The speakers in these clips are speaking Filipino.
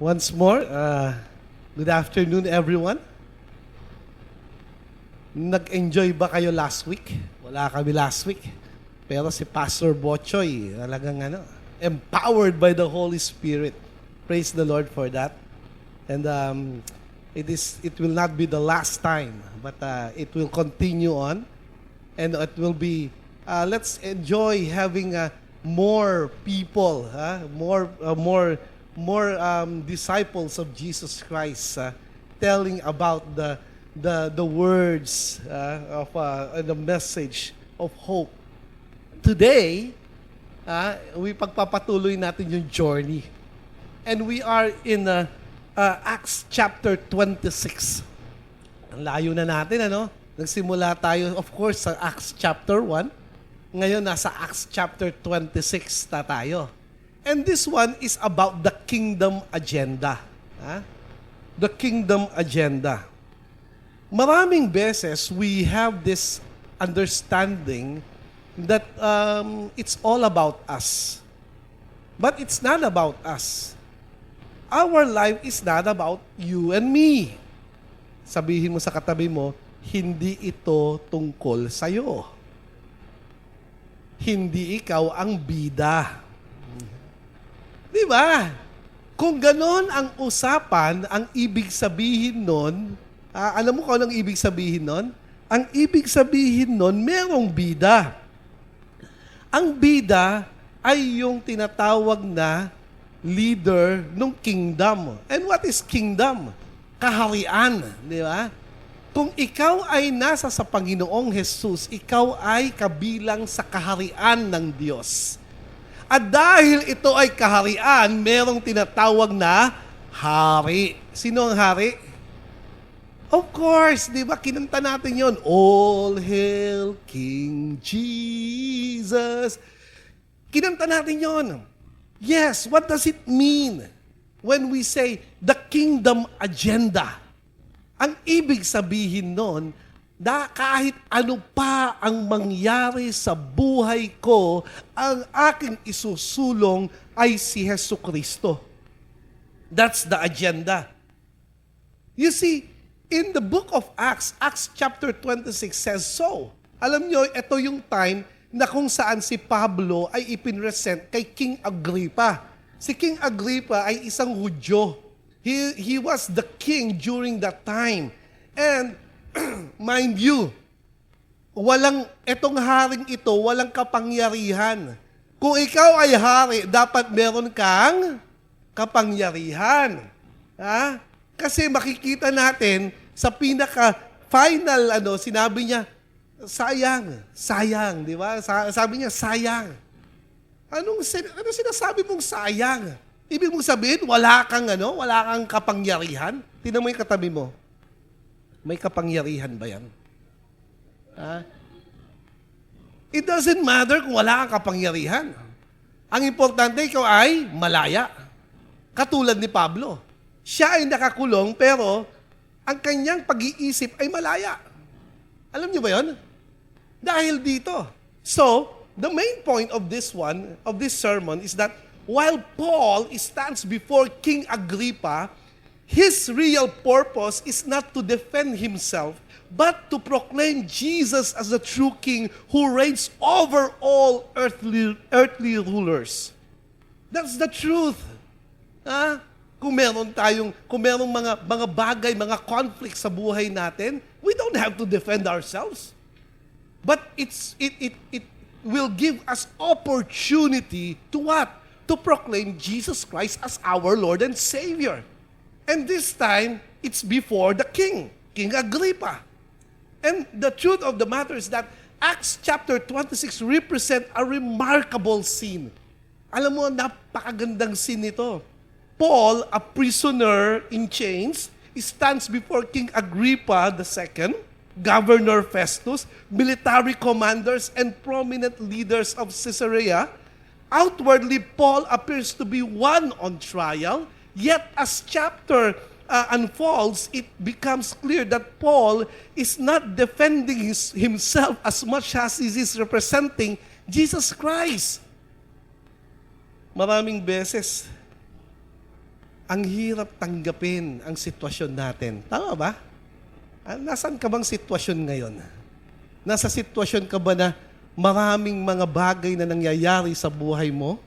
Once more, good afternoon everyone. Nag-enjoy ba kayo last week? Wala kami last week. Pero si Pastor Bochoy, talagang empowered by the Holy Spirit. Praise the Lord for that. And it will not be the last time, but it will continue on. And it will be, let's enjoy having more people, more disciples of Jesus Christ telling about the words of the message of hope. Today, we pagpapatuloy natin yung journey. And we are in Acts chapter 26. Ang layo na natin, Nagsimula tayo, of course, sa Acts chapter 1. Ngayon, nasa Acts chapter 26 na tayo. And this one is about the kingdom agenda. The kingdom agenda. Maraming beses, we have this understanding that it's all about us. But it's not about us. Our life is not about you and me. Sabihin mo sa katabi mo, hindi ito tungkol sa'yo. Hindi ikaw ang bida. Di ba? Kung ganon ang usapan, ang ibig sabihin nun, alam mo kung anong ibig sabihin nun? Ang ibig sabihin nun, merong bida. Ang bida ay yung tinatawag na leader ng kingdom. And what is kingdom? Kaharian, di ba? Kung ikaw ay nasa sa Panginoong Jesus, ikaw ay kabilang sa kaharian ng Diyos. At dahil ito ay kaharian, merong tinatawag na hari. Sino ang hari? Of course, di ba? Kinanta natin yon. All hail King Jesus. Kinanta natin yon. Yes, what does it mean when we say the kingdom agenda? Ang ibig sabihin nun, kahit ano pa ang mangyari sa buhay ko, ang aking isusulong ay si Jesucristo. That's the agenda. You see, in the book of Acts, Acts chapter 26 says so. Alam nyo, ito yung time na kung saan si Pablo ay ipinresent kay King Agrippa. Si King Agrippa ay isang Hudyo. He was the king during that time. And mind you, itong haring ito, walang kapangyarihan. Kung ikaw ay hari, dapat meron kang kapangyarihan. Kasi makikita natin sa pinaka-final, sinabi niya, sayang, di ba? Sabi niya, sayang. Ano sinasabi mong sayang? Ibig mong sabihin, wala kang kapangyarihan? Tingnan mo yung katabi mo. May kapangyarihan ba yan? It doesn't matter kung wala kang kapangyarihan. Ang importante, ikaw ay malaya. Katulad ni Pablo. Siya ay nakakulong, pero ang kanyang pag-iisip ay malaya. Alam niyo ba yun? Dahil dito. So, the main point of this sermon is that while Paul stands before King Agrippa, his real purpose is not to defend himself, but to proclaim Jesus as the true king who reigns over all earthly rulers. That's the truth. Kung merong mga bagay, mga conflicts sa buhay natin, we don't have to defend ourselves. But it will give us opportunity to what? To proclaim Jesus Christ as our Lord and Savior. And this time, it's before the king, King Agrippa. And the truth of the matter is that Acts chapter 26 represent a remarkable scene. Alam mo, napakagandang scene nito. Paul, a prisoner in chains, stands before King Agrippa II, Governor Festus, military commanders, and prominent leaders of Caesarea. Outwardly, Paul appears to be one on trial, yet as chapter unfolds, it becomes clear that Paul is not defending himself as much as he is representing Jesus Christ. Maraming beses, ang hirap tanggapin ang sitwasyon natin. Tama ba? Nasaan ka bang sitwasyon ngayon? Nasa sitwasyon ka ba na maraming mga bagay na nangyayari sa buhay mo?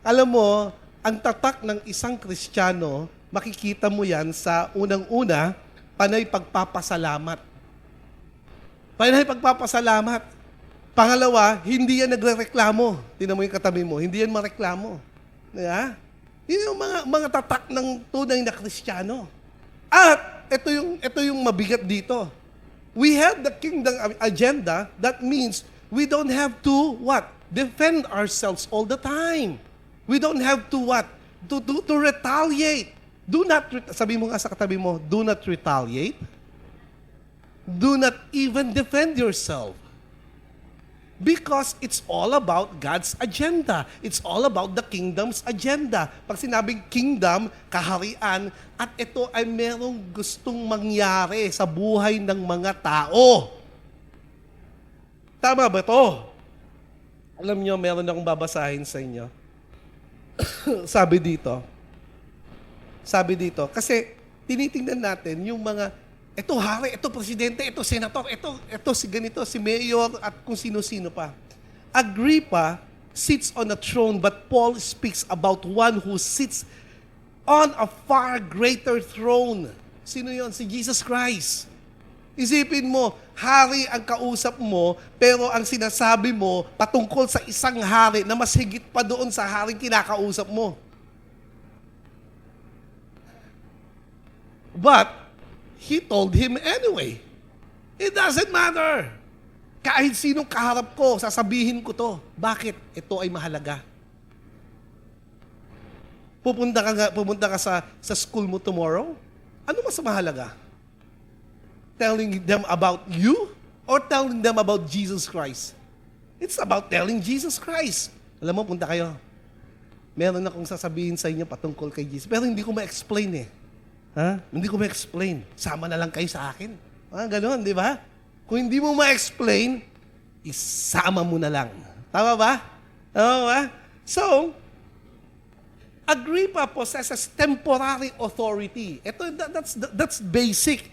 Alam mo, ang tatak ng isang Kristiyano, makikita mo yan sa unang-una, panay pagpapasalamat. Panay pagpapasalamat. Pangalawa, hindi yan nagrereklamo. Tingnan mo yung katabi mo, hindi yan mareklamo. Diba? Yun yung mga tatak ng tunay na Kristiyano. At ito yung mabigat dito. We have the kingdom agenda. That means we don't have to what? Defend ourselves all the time. We don't have to what? To retaliate. Do not, sabi mo nga sa katabi mo, do not retaliate. Do not even defend yourself. Because it's all about God's agenda. It's all about the kingdom's agenda. Pag sinabing kingdom, kaharian, at ito ay merong gustong mangyari sa buhay ng mga tao. Tama ba to? Alam nyo, meron akong babasahin sa inyo. Sabi dito, kasi tinitingnan natin yung mga ito hari, ito presidente, ito senator, ito si ganito, si mayor, at kung sino-sino pa. Agrippa sits on a throne, but Paul speaks about one who sits on a far greater throne. Sino yon? Si Jesus Christ. Isipin mo, hari ang kausap mo, pero ang sinasabi mo patungkol sa isang hari na mas higit pa doon sa haring kinakausap mo. But he told him anyway. It doesn't matter. Kahit sinong kaharap ko, sasabihin ko to. Bakit? Ito ay mahalaga. Pupunta ka sa school mo tomorrow? Ano mas mahalaga? Telling them about you or telling them about Jesus Christ? It's about telling Jesus Christ. Alam mo, punta kayo. Meron akong sasabihin sa inyo patungkol kay Jesus. Pero hindi ko ma-explain eh. Hindi ko ma-explain. Sama na lang kayo sa akin. Ganon, di ba? Kung hindi mo ma-explain, isama mo na lang. Tama ba? Tama ba? So, Agrippa possesses temporary authority. That's basic.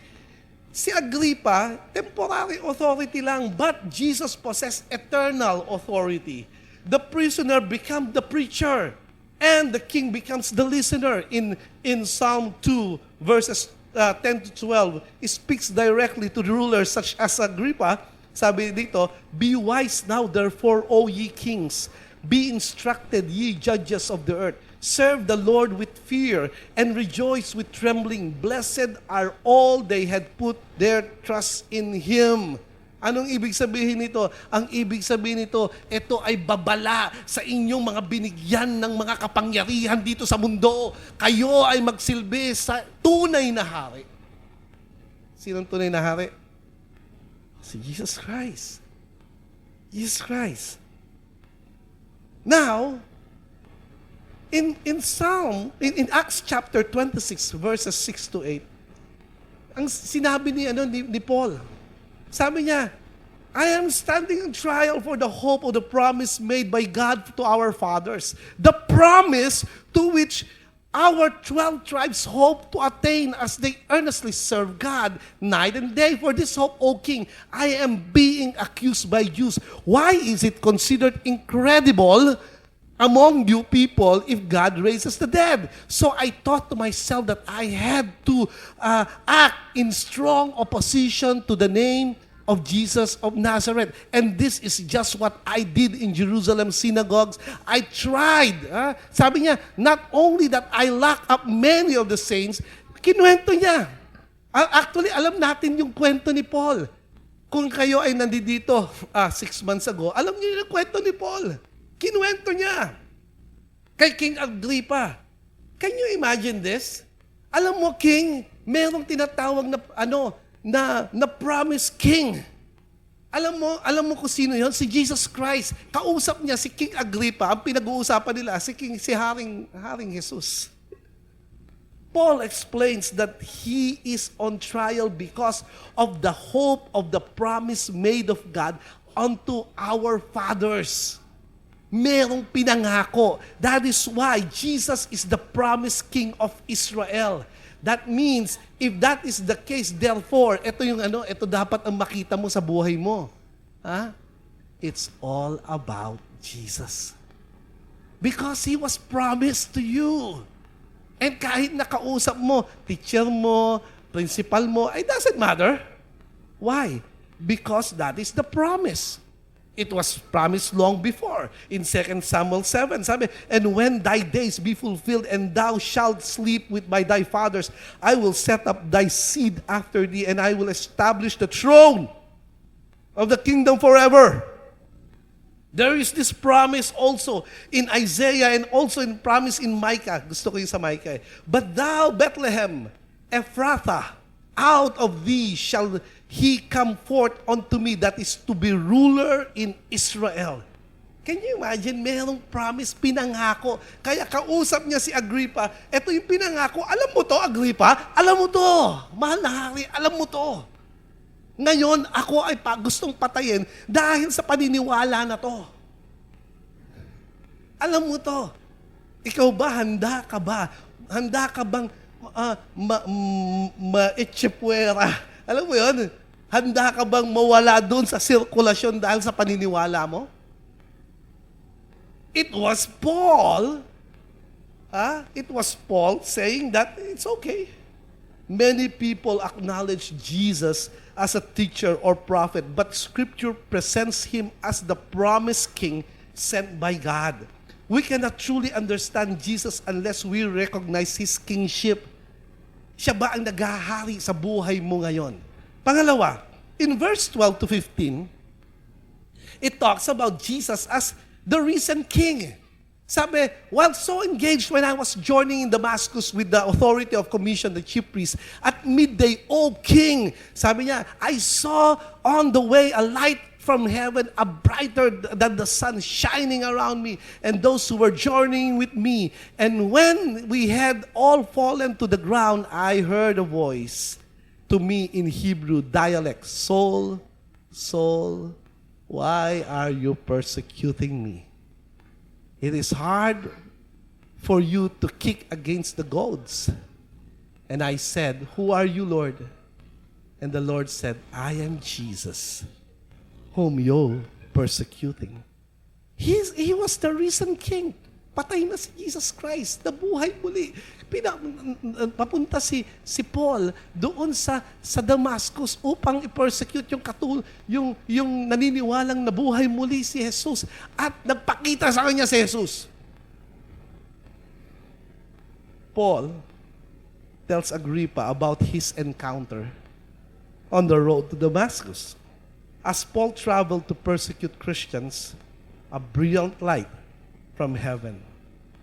Si Agrippa, temporary authority lang, but Jesus possessed eternal authority. The prisoner becomes the preacher, and the king becomes the listener. In Psalm 2, verses 10 to 12, it speaks directly to the rulers such as Agrippa. Sabi dito, be wise now therefore, O ye kings. Be instructed, ye judges of the earth. Serve the Lord with fear and rejoice with trembling. Blessed are all they had put their trust in Him. Anong ibig sabihin nito? Ang ibig sabihin nito, ito ay babala sa inyong mga binigyan ng mga kapangyarihan dito sa mundo. Kayo ay magsilbi sa tunay na hari. Sinong tunay na hari? Si Jesus Christ. Jesus Christ. Now, in Acts chapter 26, verses 6 to 8, ang sinabi ni Paul, sabi niya, I am standing in trial for the hope of the promise made by God to our fathers. The promise to which our 12 tribes hope to attain as they earnestly serve God night and day. For this hope, O King, I am being accused by Jews. Why is it considered incredible among you people if God raises the dead? So I thought to myself that I had to act in strong opposition to the name of Jesus of Nazareth. And this is just what I did in Jerusalem synagogues. I tried. Sabi niya, not only that I locked up many of the saints, kinuwento niya. Actually, alam natin yung kwento ni Paul. Kung kayo ay nandito 6 months ago, alam niyo yung kwento ni Paul. Kinuwento niya kay King Agrippa. Can you imagine this? Alam mo, King, merong tinatawag na promise king. Alam mo kung sino 'yon? Si Jesus Christ. Kausap niya si King Agrippa. Ang pinag-uusapan nila si Haring Jesus. Paul explains that he is on trial because of the hope of the promise made of God unto our fathers. Merong pinangako. That is why Jesus is the promised King of Israel. That means, if that is the case, therefore, ito dapat ang makita mo sa buhay mo. Ha? It's all about Jesus. Because He was promised to you. And kahit nakausap mo, teacher mo, principal mo, it doesn't matter. Why? Because that is the promise. It was promised long before. In 2 Samuel 7, sabi, and when thy days be fulfilled, and thou shalt sleep with thy fathers, I will set up thy seed after thee, and I will establish the throne of the kingdom forever. There is this promise also in Isaiah and also in promise in Micah. Gusto ko yung sa Micah. But thou, Bethlehem, Ephrathah, out of thee shall he come forth unto me, that is to be ruler in Israel. Can you imagine? Merong promise, pinangako. Kaya kausap niya si Agrippa, eto yung pinangako. Alam mo to, Agrippa? Alam mo to. Mahal na hari, alam mo to. Ngayon, ako ay gustong patayin dahil sa paniniwala na to. Alam mo to. Ikaw ba, handa ka ba? Handa ka bang ma-echepwera? Alam mo yun? Handa ka bang mawala doon sa sirkulasyon dahil sa paniniwala mo? It was Paul. It was Paul saying that it's okay. Many people acknowledge Jesus as a teacher or prophet, but Scripture presents Him as the promised King sent by God. We cannot truly understand Jesus unless we recognize His kingship. Siya ba ang naghahari sa buhay mo ngayon? Pangalawa, in verse 12 to 15, it talks about Jesus as the risen King. Sabi, while so engaged when I was journeying in Damascus with the authority of commission, the chief priest, at midday, O King, sabi niya, I saw on the way a light from heaven, a brighter than the sun shining around me, and those who were journeying with me. And when we had all fallen to the ground, I heard a voice to me in Hebrew dialect, Saul, Saul, why are you persecuting me? It is hard for you to kick against the goads. And I said, who are you, Lord? And the Lord said, I am Jesus, whom you're persecuting. He was the risen King. Patay na si Jesus Christ. Nabuhay muli. Papunta si Paul doon sa Damascus upang i-persecute yung naniniwalang nabuhay muli si Jesus at nagpakita sa kanya si Jesus. Paul tells Agrippa about his encounter on the road to Damascus. As Paul traveled to persecute Christians, a brilliant light from heaven.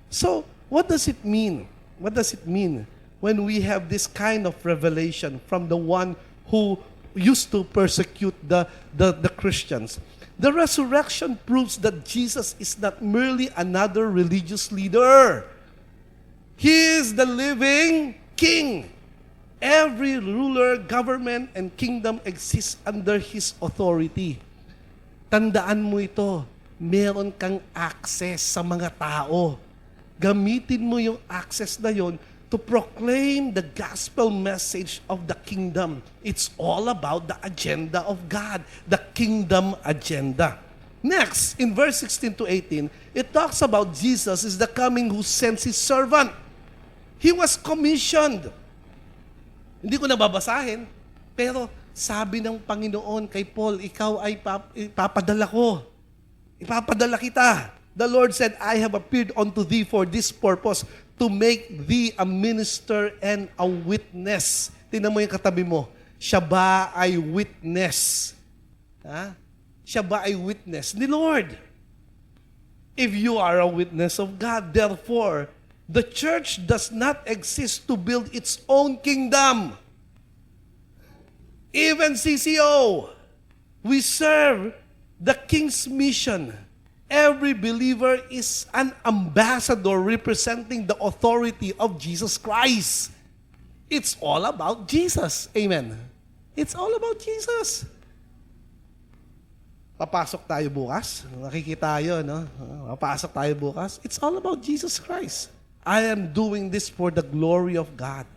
So, what does it mean? What does it mean when we have this kind of revelation from the one who used to persecute the Christians? The resurrection proves that Jesus is not merely another religious leader. He is the living King. Every ruler, government, and kingdom exists under His authority. Tandaan mo ito, meron kang access sa mga tao. Gamitin mo yung access na yon to proclaim the gospel message of the kingdom. It's all about the agenda of God, the kingdom agenda. Next, in verse 16 to 18, it talks about Jesus is the coming who sends His servant. He was commissioned. Hindi ko nababasahin, pero sabi ng Panginoon kay Paul, ikaw ay ipapadala ko. Ipapadala kita. The Lord said, I have appeared unto thee for this purpose, to make thee a minister and a witness. Tingnan mo yung katabi mo. Siya ba ay witness? Siya ba ay witness ni Lord? If you are a witness of God, therefore, the church does not exist to build its own kingdom. Even CCO, we serve the King's mission. Every believer is an ambassador representing the authority of Jesus Christ. It's all about Jesus. Amen. It's all about Jesus. papasok tayo bukas. Nakikita tayo, no? Papasok tayo bukas. It's all about Jesus Christ. I am doing this for the glory of God.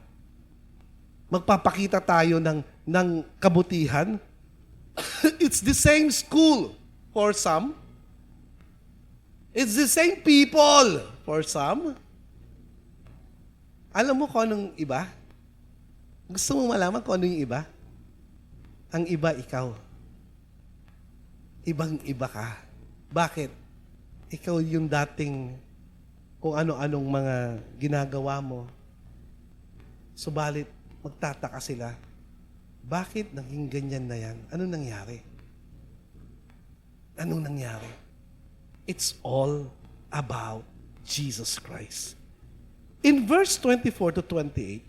Magpapakita tayo ng kabutihan. It's the same school for some. It's the same people for some. Alam mo kung anong iba? Gusto mo malaman kung ano yung iba? Ang iba, ikaw. Ibang-iba ka. Bakit? Ikaw yung dating kung ano-anong mga ginagawa mo. Subalit, magtataka sila. Bakit naging ganyan na yan? Anong nangyari? Anong nangyari? It's all about Jesus Christ. In verse 24 to 28,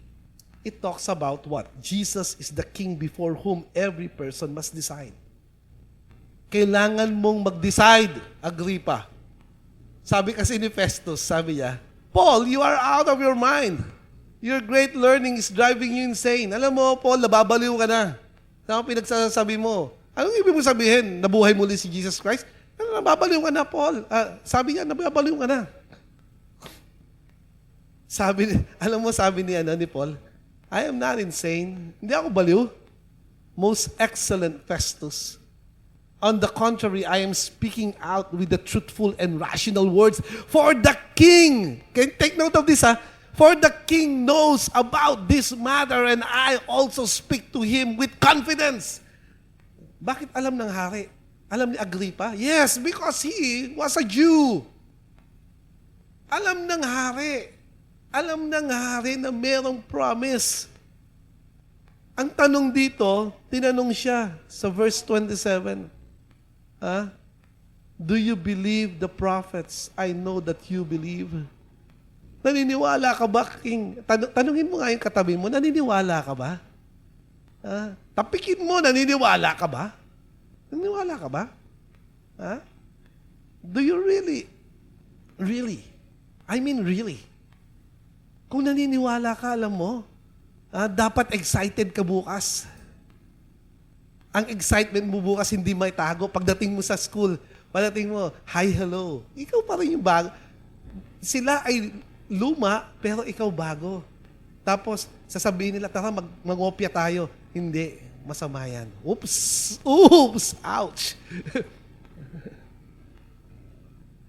it talks about what? Jesus is the king before whom every person must decide. Kailangan mong mag-decide, Agrippa. Sabi kasi ni Festus, sabi niya, Paul, you are out of your mind. Your great learning is driving you insane. Alam mo, Paul, nababaliw ka na. Ano pinagsasabi mo? Anong ibig mo sabihin? Nabuhay muli si Jesus Christ? Nababaliw ka na, Paul. Sabi niya, nababaliw ka na. Alam mo, sabi ni Paul, I am not insane. Hindi ako baliw. Most excellent Festus. On the contrary, I am speaking out with the truthful and rational words for the king. Can you take note of this, ha? For the king knows about this matter and I also speak to him with confidence. Bakit alam ng hari? Alam ni Agrippa? Yes, because he was a Jew. Alam ng hari. Alam ng hari na merong promise. Ang tanong dito, tinanong siya sa verse 27. Do you believe the prophets? I know that you believe. Naniniwala ka ba, King? Tanungin mo nga yung katabi mo, naniniwala ka ba? Tapikin mo, naniniwala ka ba? Naniniwala ka ba? Do you really? Really? I mean really. Kung naniniwala ka, alam mo, dapat excited ka bukas. Ang excitement mo bukas hindi may tago. Pagdating mo sa school, pagdating mo, hi, hello. Ikaw pa rin yung bago. Sila ay luma, pero ikaw bago. Tapos, sasabihin nila, tara, mag-opya tayo. Hindi, masama yan. Oops! Oops! Ouch!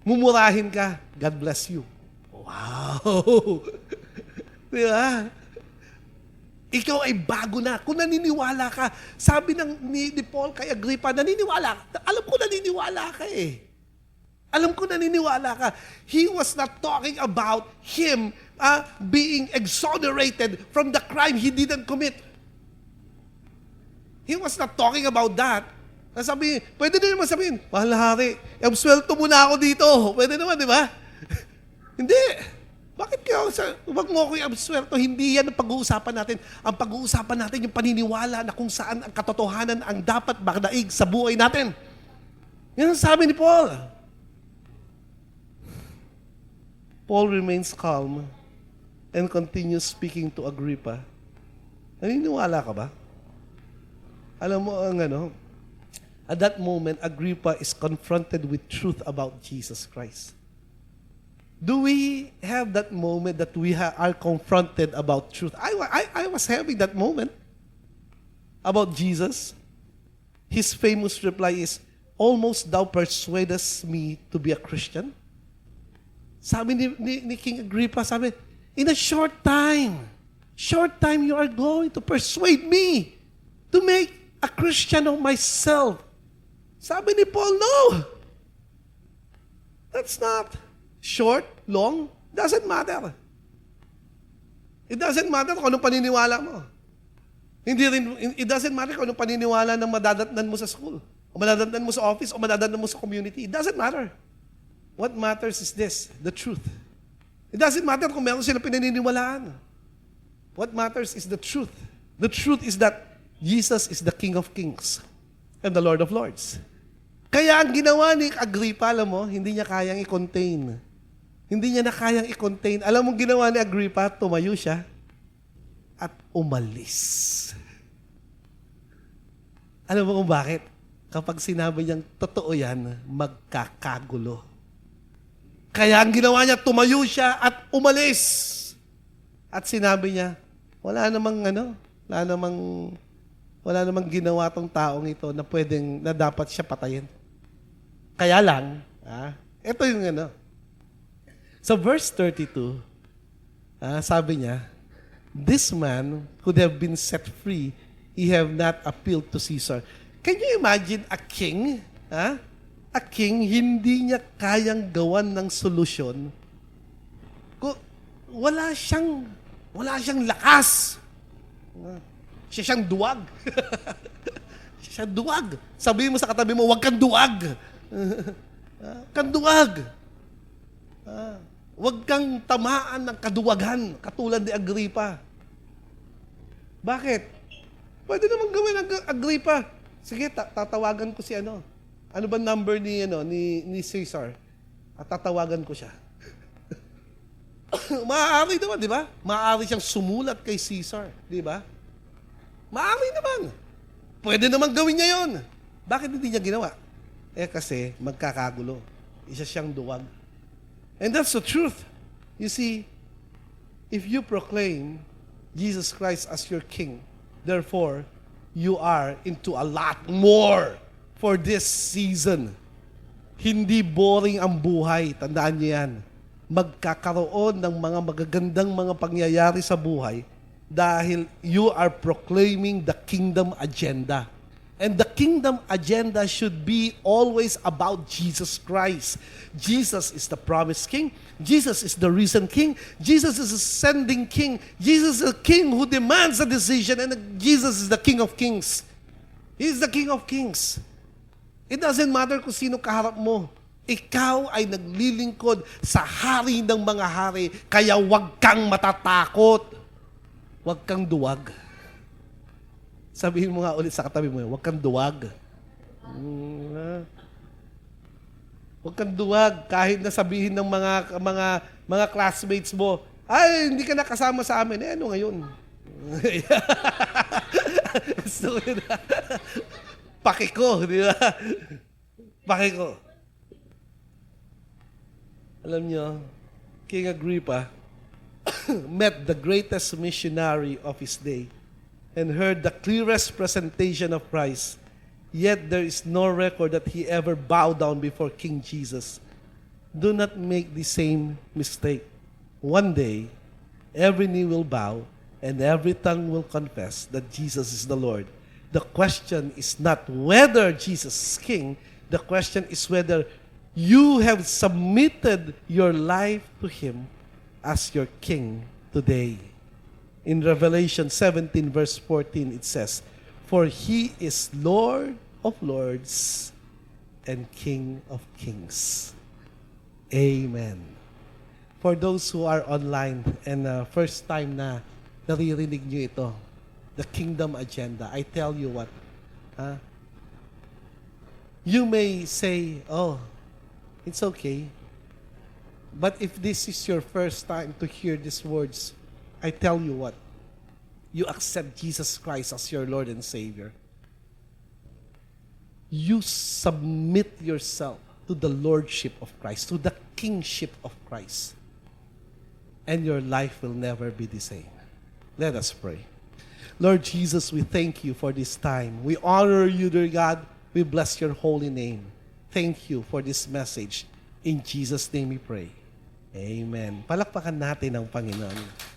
Mumurahin ka, God bless you. Wow! Diba? Ikaw ay bago na. Kung naniniwala ka, sabi ni Paul kay Agrippa, naniniwala ka. Alam ko naniniwala ka eh. Alam ko naniniwala ka. He was not talking about him being exonerated from the crime he didn't commit. He was not talking about that. Sabi, pwede na naman sabihin, mahal na hari, absuelto muna ako dito. Pwede naman, di ba? Hindi. Bakit kaya wag mo ako i-absuelto? Hindi yan ang pag-uusapan natin. Ang pag-uusapan natin yung paniniwala na kung saan ang katotohanan ang dapat makadaig sa buhay natin. Yan ang sabi ni Paul. Paul remains calm and continues speaking to Agrippa. Naniniwala ka ba? Alam mo at that moment, Agrippa is confronted with truth about Jesus Christ. Do we have that moment that we are confronted about truth? I was having that moment about Jesus. His famous reply is, almost thou persuadest me to be a Christian. Sabi ni King Agrippa, sabi, in a short time you are going to persuade me to make a Christian of myself. Sabi ni Paul, no. That's not short, long, doesn't matter. It doesn't matter kung anong paniniwala mo. It doesn't matter kung anong paniniwala na madadatnan mo sa school, o madadatnan mo sa office, o madadatnan mo sa community. It doesn't matter. What matters is this, the truth. It doesn't matter kung meron sila pinaniniwalaan. What matters is the truth. The truth is that Jesus is the King of Kings and the Lord of Lords. Kaya ang ginawa ni Agrippa, alam mo, hindi niya kayang i-contain. Hindi niya na kayang i-contain. Alam mo ginawa ni Agrippa, tumayo siya at umalis. Alam mo kung bakit? kapag sinabi niyang totoo yan, magkakagulo. Kaya ang ginawa niya, tumayo siya at umalis. At sinabi niya, wala namang ginawa tong taong ito na dapat siya patayin. Kaya lang, ito yung Sa verse 32, sabi niya, this man could have been set free, he have not appealed to Caesar. Can you imagine a king? A king, hindi niya kayang gawan ng solusyon. Wala siyang lakas. Siya siyang duwag. Siya duwag. Sabihin mo sa katabi mo, huwag kang duwag. Kang duwag. Huwag kang tamaan ng kaduwagan, katulad ni Agripa. Bakit? Pwede naman gawin ng Agripa. Sige, tatawagan ko si Ano ba number ni Caesar? At tatawagan ko siya. Maaari naman, di ba? Maaari siyang sumulat kay Caesar, di ba? Maaari naman. Pwede naman gawin niya yon. Bakit hindi niya ginawa? Kasi magkakagulo. Isa siyang duwag. And that's the truth. You see, if you proclaim Jesus Christ as your King, therefore, you are into a lot more for this season. Hindi boring ang buhay. Tandaan niyo yan. Magkakaroon ng mga magagandang mga pangyayari sa buhay dahil you are proclaiming the kingdom agenda. And the kingdom agenda should be always about Jesus Christ. Jesus is the promised King. Jesus is the risen King. Jesus is a sending King. Jesus is a King who demands a decision, and Jesus is the King of Kings. He is the King of Kings. It doesn't matter kung sino kaharap mo. Ikaw ay naglilingkod sa hari ng mga hari, kaya huwag kang matatakot. Huwag kang duwag. Sabihin mo nga ulit sa katabi mo, huwag kang duwag. Huwag kang duwag kahit na sabihin ng mga classmates mo, ay, hindi ka nakasama sa amin. Ano ngayon? So, pakiko, di ba? Pakiko. Alam nyo, King Agrippa met the greatest missionary of his day and heard the clearest presentation of Christ. Yet there is no record that he ever bowed down before King Jesus. Do not make the same mistake. One day, every knee will bow and every tongue will confess that Jesus is the Lord. The question is not whether Jesus is King. The question is whether you have submitted your life to Him as your King today. In Revelation 17 verse 14, it says, for He is Lord of lords and King of kings. Amen. For those who are online and first time na naririnig nyo ito, the kingdom agenda, I tell you what, you may say, oh, it's okay. But if this is your first time to hear these words, I tell you what, you accept Jesus Christ as your Lord and Savior. You submit yourself to the Lordship of Christ, to the Kingship of Christ. And your life will never be the same. Let us pray. Lord Jesus, we thank you for this time. We honor you, dear God. We bless your holy name. Thank you for this message. In Jesus' name we pray. Amen. Palakpakan natin ang Panginoon.